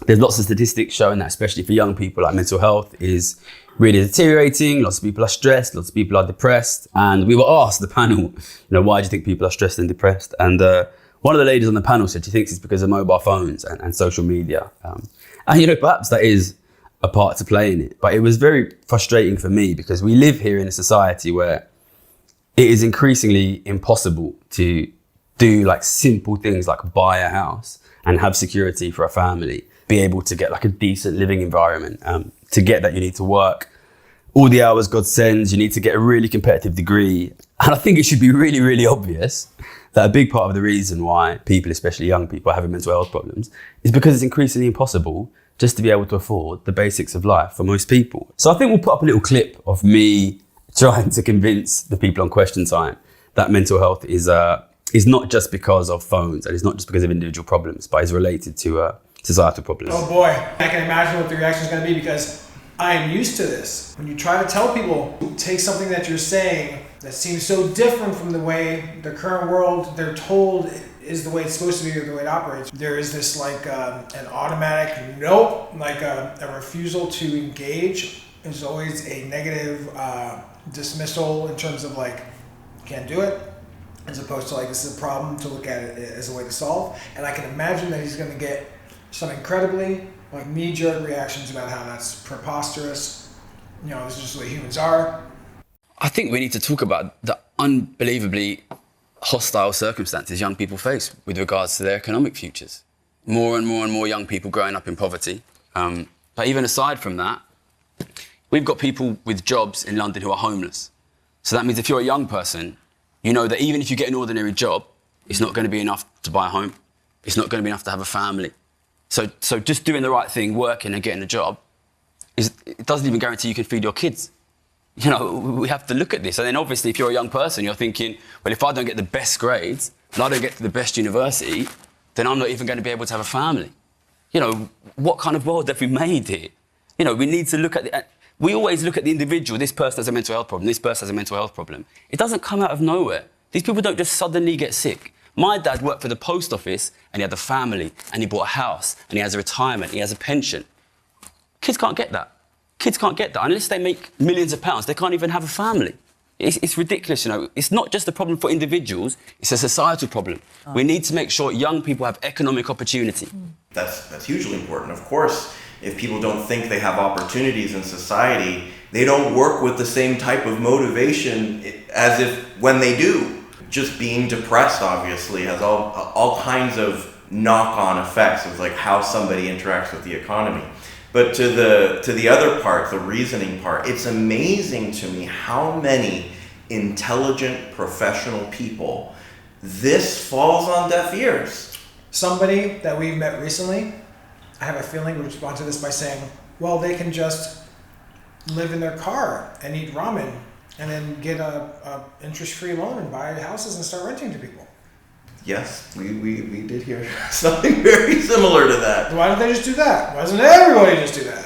There's lots of statistics showing that, especially for young people, like mental health is really deteriorating. Lots of people are stressed, lots of people are depressed. And we were asked, the panel, why do you think people are stressed and depressed? And one of the ladies on the panel said she thinks it's because of mobile phones and social media. And perhaps that is a part to play in it. But it was very frustrating for me because we live here in a society where it is increasingly impossible to do like simple things like buy a house and have security for a family, be able to get like a decent living environment. To get that, you need to work all the hours God sends, you need to get a really competitive degree. And I think it should be really, really obvious that a big part of the reason why people, especially young people, are having mental health problems is because it's increasingly impossible just to be able to afford the basics of life for most people. So I think we'll put up a little clip of me trying to convince the people on Question Time that mental health is not just because of phones and it's not just because of individual problems, but is related to societal problems. Oh boy, I can imagine what the reaction is going to be because I am used to this. When you try to tell people, take something that you're saying that seems so different from the way the current world they're told is the way it's supposed to be or the way it operates. There is this like an automatic nope, like a refusal to engage. There's always a negative dismissal in terms of like, can't do it, as opposed to like, this is a problem to look at it as a way to solve. And I can imagine that he's going to get some incredibly like knee-jerk reactions about how that's preposterous. It's just the way humans are. I think we need to talk about the unbelievably hostile circumstances young people face with regards to their economic futures. More and more and more young people growing up in poverty. But even aside from that, we've got people with jobs in London who are homeless. So that means if you're a young person, you know that even if you get an ordinary job, it's not going to be enough to buy a home. It's not going to be enough to have a family. So just doing the right thing, working and getting a job, it doesn't even guarantee you can feed your kids. We have to look at this. And then obviously if you're a young person, you're thinking, well, if I don't get the best grades and I don't get to the best university, then I'm not even going to be able to have a family. What kind of world have we made here? We need to look at we always look at the individual. This person has a mental health problem. This person has a mental health problem. It doesn't come out of nowhere. These people don't just suddenly get sick. My dad worked for the post office and he had a family and he bought a house and he has a retirement, he has a pension. Kids can't get that. Kids can't get that. Unless they make millions of pounds, they can't even have a family. It's ridiculous, It's not just a problem for individuals, it's a societal problem. Oh. We need to make sure young people have economic opportunity. That's hugely important. Of course, if people don't think they have opportunities in society, they don't work with the same type of motivation as if when they do. Just being depressed, obviously, has all kinds of knock-on effects of like how somebody interacts with the economy. But to the other part, the reasoning part, it's amazing to me how many intelligent professional people this falls on deaf ears. Somebody that we've met recently, I have a feeling would respond to this by saying, well, they can just live in their car and eat ramen and then get a interest-free loan and buy houses and start renting to people. Yes, we did hear something very similar to that. Why don't they just do that? Why doesn't everybody just do that?